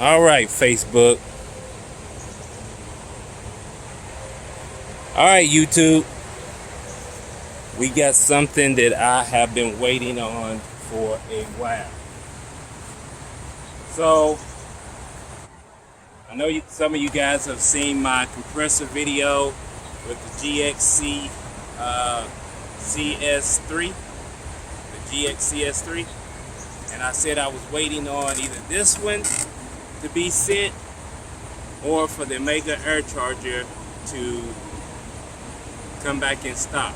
All right, Facebook. All right, YouTube. We got something that I have been waiting on for a while. So, I know some of you guys have seen my compressor video with the GX CS3, the GX CS3. And I said I was waiting on either this one to be sent or for the Mega Air Charger to come back in stock.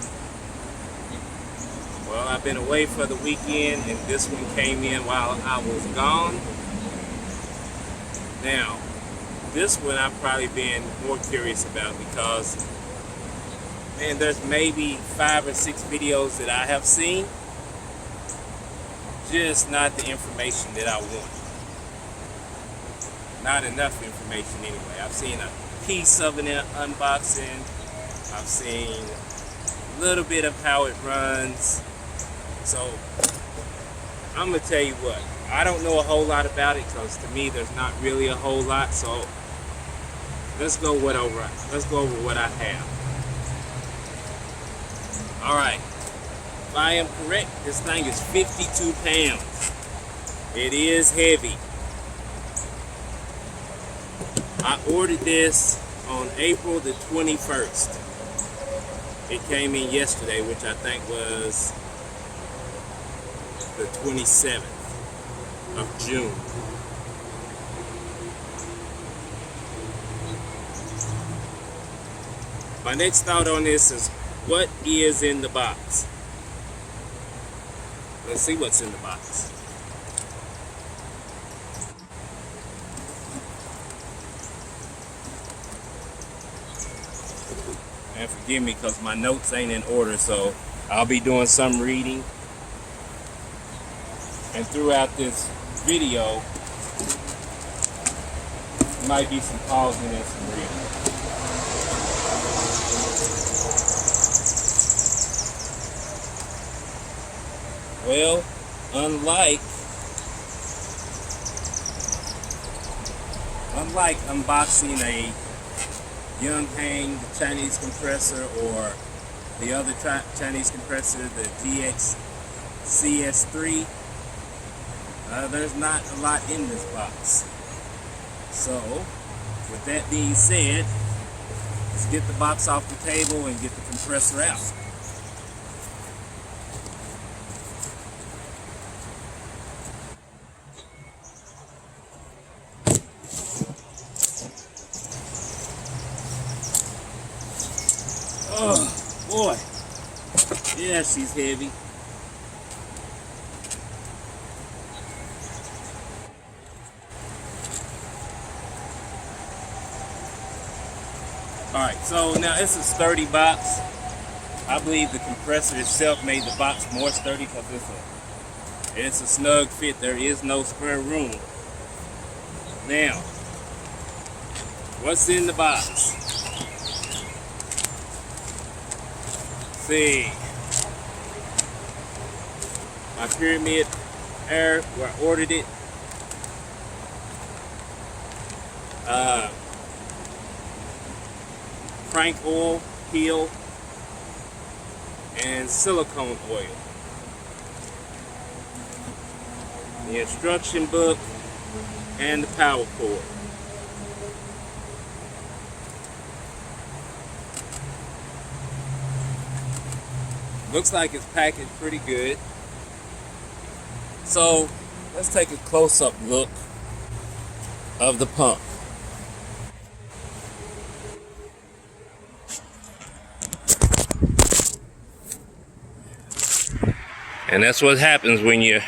Well, I've been away for the weekend and this one came in while I was gone. Now, this one I've probably been more curious about because, man, there's maybe 5 or 6 videos that I have seen, just not the information that I want. Not enough information anyway. I've seen a piece of an unboxing. I've seen a little bit of how it runs. So I'm gonna tell you what, I don't know a whole lot about it because to me there's not really a whole lot. So let's go over what I have. All right, if I am correct, this thing is 52 pounds. It is heavy. I ordered this on April the 21st. It came in yesterday, which I think was the 27th of June. My next thought on this is, what is in the box? Let's see what's in the box. And forgive me because my notes ain't in order, so I'll be doing some reading. And throughout this video, might be some pausing and some reading. Well, unlike unboxing a Young Hang Chinese compressor or the other Chinese compressor, the GX CS3, there's not a lot in this box. So, with that being said, let's get the box off the table and get the compressor out. Oh boy, yeah, she's heavy. Alright, so now it's a sturdy box. I believe the compressor itself made the box more sturdy because it's a snug fit. There is no spare room. Now, what's in the box? See, my Pyramid Air, where I ordered it. Crank oil, peel, and silicone oil. The instruction book and the power cord. Looks like it's packaged pretty good. So let's take a close-up look of the pump. And that's what happens when you're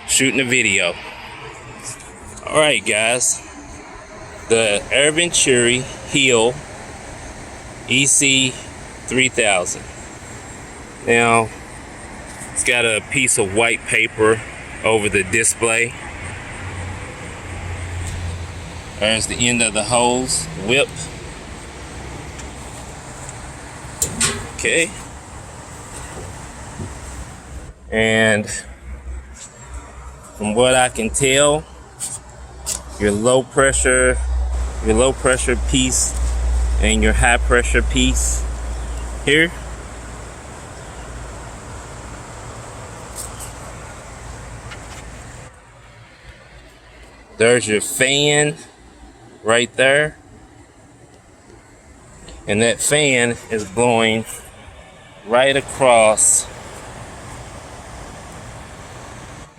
shooting a video. Alright guys, the Venturi EC-3000. Now, it's got a piece of white paper over the display. There's the end of the hose, whip. Okay. And from what I can tell, your low pressure piece and your high pressure piece here. There's your fan right there, and that fan is blowing right across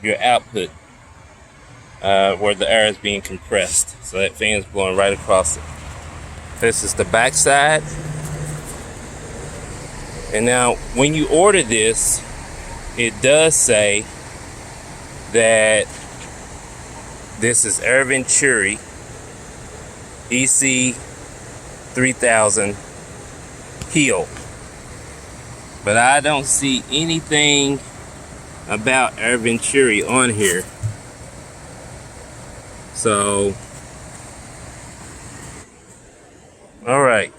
your output where the air is being compressed. So that fan is blowing right across it. This is the back side. And now when you order this, it does say that this is Venturi EC-3000 heel. But I don't see anything about Venturi on here. So, all right.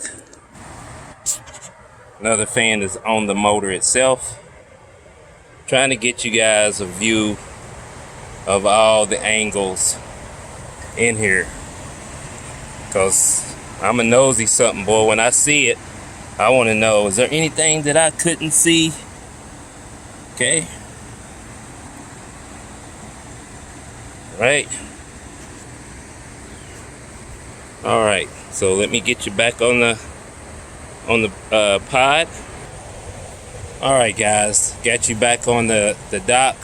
Another fan is on the motor itself. Trying to get you guys a view of all the angles in here, because I'm a nosy something, boy. When I see it, I want to know, is there anything that I couldn't see? Okay. Right. All right. So let me get you back on the pod. All right, guys, got you back on the dock.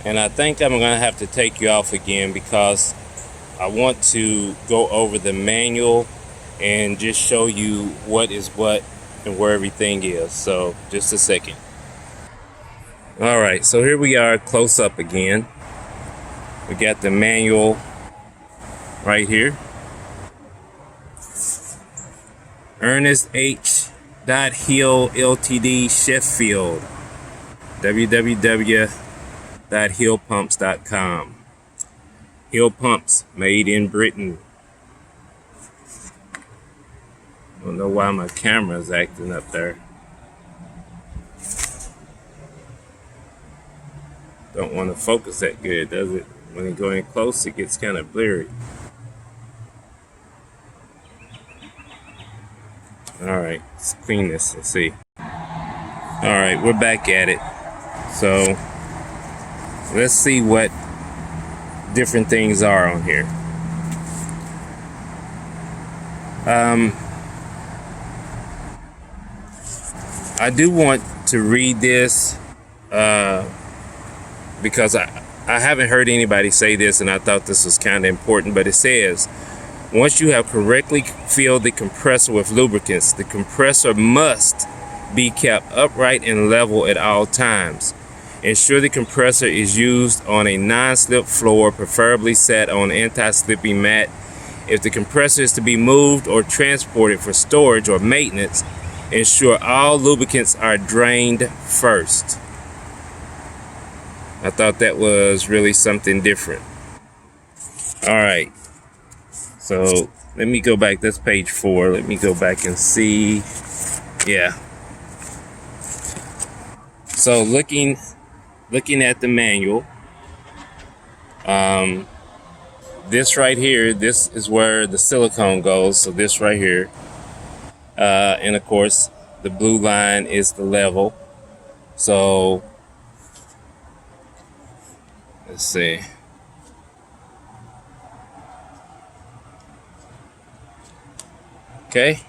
And I think I'm gonna have to take you off again because I want to go over the manual and just show you what is what and where everything is. So just a second. All right, so here we are close up again. We got the manual right here. Ernest H. Hill Ltd. Sheffield. www.hillpumps.com. Hill Pumps, made in Britain. I don't know why my camera's acting up there. Don't want to focus that good, does it? When you go in close, it gets kind of blurry. All right, let's clean this and see. All right, we're back at it. So let's see what different things are on here. I do want to read this because I haven't heard anybody say this, and I thought this was kind of important, but it says, once you have correctly filled the compressor with lubricants, the compressor must be kept upright and level at all times. Ensure the compressor is used on a non-slip floor, preferably set on anti-slipping mat. If the compressor is to be moved or transported for storage or maintenance, ensure all lubricants are drained first. I thought that was really something different. All right. So let me go back. That's page 4. Let me go back and see. Yeah. So looking at the manual, this right here, this is where the silicone goes. So this right here, and of course the blue line is the level. So let's see. Okay.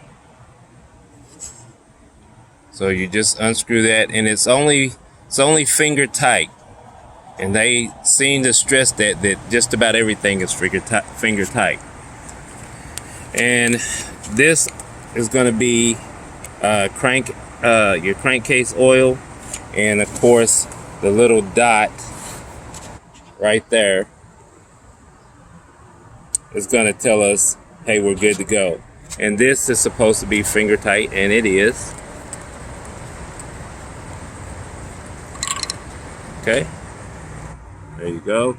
So you just unscrew that, and it's only finger tight. And they seem to stress that just about everything is finger tight. And this is going to be your crankcase oil, and of course the little dot right there is going to tell us, hey, we're good to go. And this is supposed to be finger tight, and it is. Okay, there you go.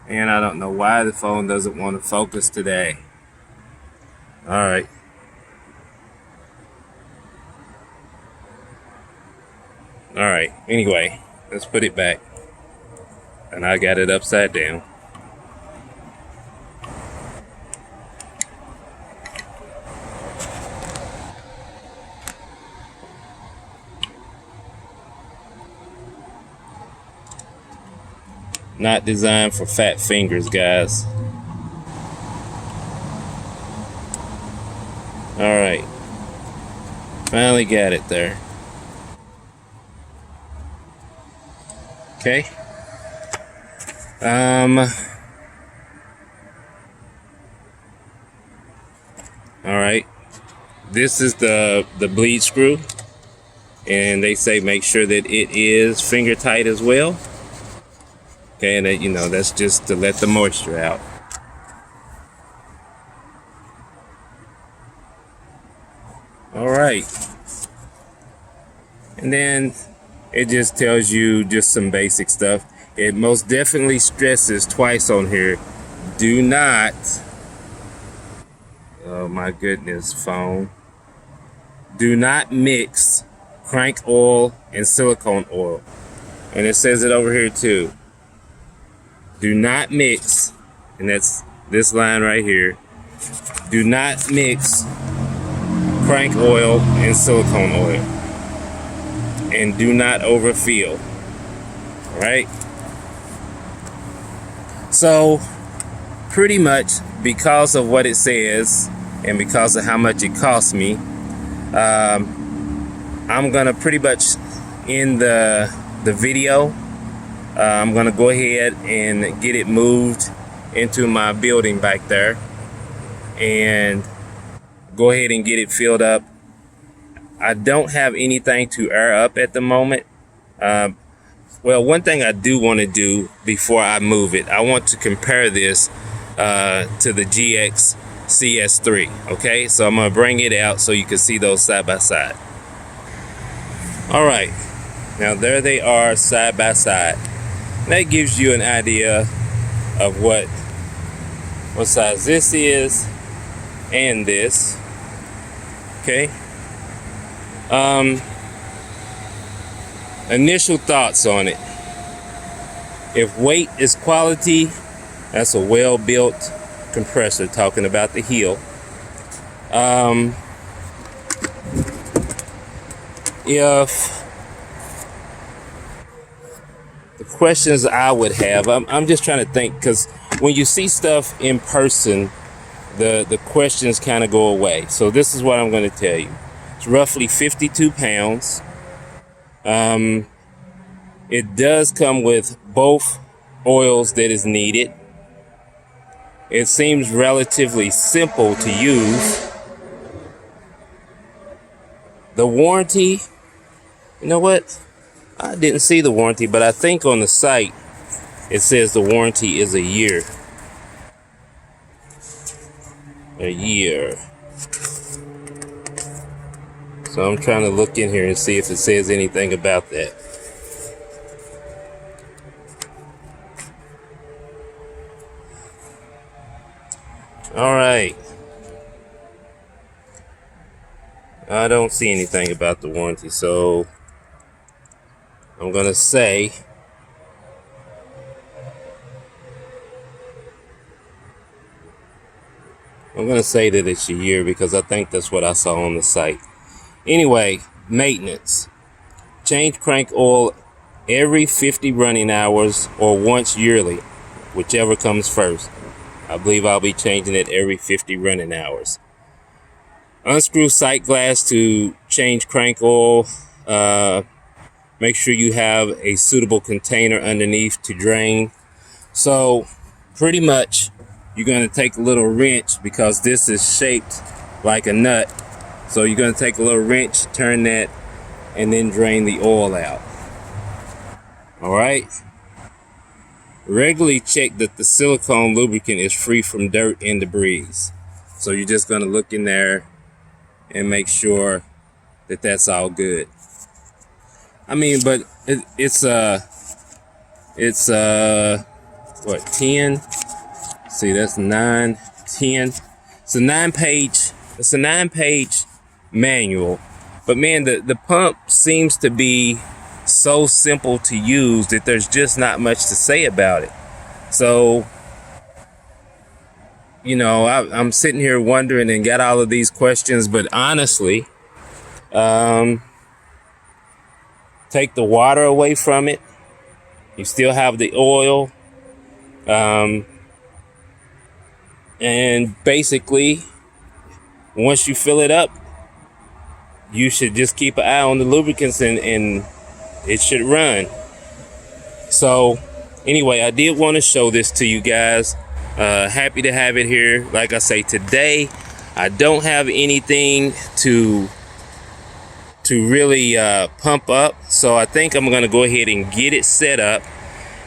And I don't know why the phone doesn't want to focus today. All right. All right, anyway, let's put it back. And I got it upside down. Not designed for fat fingers, guys. All right, finally got it there. Okay. All right. This is the bleed screw, and they say make sure that it is finger tight as well. Okay, and that, you know, that's just to let the moisture out. All right. And then it just tells you just some basic stuff. It most definitely stresses twice on here, do not, oh my goodness, phone, do not mix crank oil and silicone oil. And it says it over here too. Do not mix, and that's this line right here, do not mix crank oil and silicone oil. And do not overfill. All right? So, pretty much because of what it says and because of how much it costs me, I'm gonna pretty much end the video. I'm gonna go ahead and get it moved into my building back there and go ahead and get it filled up. I don't have anything to air up at the moment. Well, one thing I do want to do before I move it, I want to compare this to the GX CS3. Okay, so I'm gonna bring it out so you can see those side by side. All right, now there they are side by side. That gives you an idea of what size this is and this. Okay. Initial thoughts on it. If weight is quality, that's a well-built compressor, talking about the heel. If the questions I would have, I'm just trying to think, because when you see stuff in person, the questions kind of go away. So this is what I'm going to tell you. It's roughly 52 pounds. It does come with both oils that is needed. It seems relatively simple to use. The warranty, you know what? I didn't see the warranty, but I think on the site it says the warranty is a year. A year. So I'm trying to look in here and see if it says anything about that. All right. I don't see anything about the warranty, so I'm gonna say that it's a year because I think that's what I saw on the site. Anyway, maintenance. Change crank oil every 50 running hours or once yearly, whichever comes first. I believe I'll be changing it every 50 running hours. Unscrew sight glass to change crank oil. Make sure you have a suitable container underneath to drain. So pretty much you're going to take a little wrench, because this is shaped like a nut. So you're going to take a little wrench, turn that, and then drain the oil out. All right. Regularly check that the silicone lubricant is free from dirt and debris. So you're just going to look in there and make sure that that's all good. I mean, but it's what, 10? See, that's 9, 10. It's a 9-page manual. But man, the pump seems to be so simple to use that there's just not much to say about it. So, you know, I'm sitting here wondering and got all of these questions, but honestly, take the water away from it. You still have the oil. And basically, once you fill it up, you should just keep an eye on the lubricants and it should run. So anyway, I did want to show this to you guys. Happy to have it here. Like I say, today I don't have anything to really pump up, so I think I'm gonna go ahead and get it set up,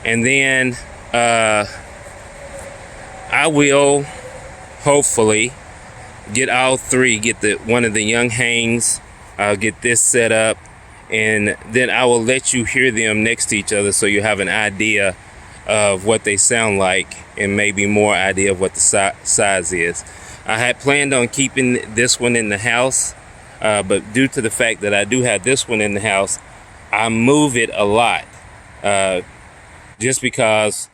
and then I will hopefully get all three, get one of the young hangs, I'll get this set up, and then I will let you hear them next to each other so you have an idea of what they sound like and maybe more idea of what the size is. I had planned on keeping this one in the house, but due to the fact that I do have this one in the house, I move it a lot, just because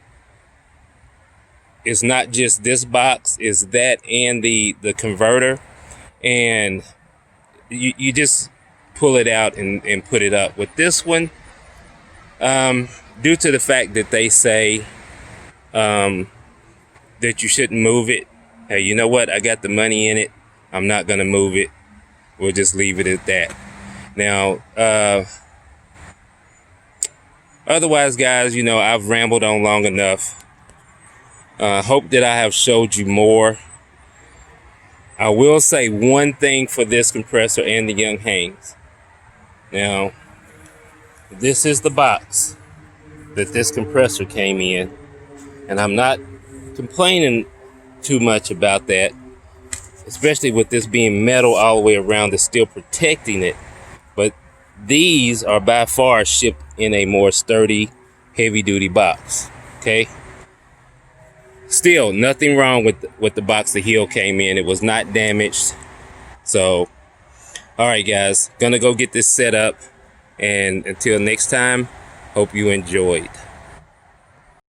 it's not just this box, it's that and the converter, and you just pull it out and put it up. With this one, due to the fact that they say that you shouldn't move it, hey, you know what? I got the money in it. I'm not gonna move it. We'll just leave it at that. Now, otherwise, guys, you know, I've rambled on long enough. Hope that I have showed you more. I will say one thing for this compressor and the young hangs. Now, this is the box that this compressor came in, and I'm not complaining too much about that, especially with this being metal all the way around, it's still protecting it. But these are by far shipped in a more sturdy, heavy-duty box. Okay. Still, nothing wrong with the box the heel came in. It was not damaged. So, all right, guys, gonna go get this set up. And until next time, hope you enjoyed.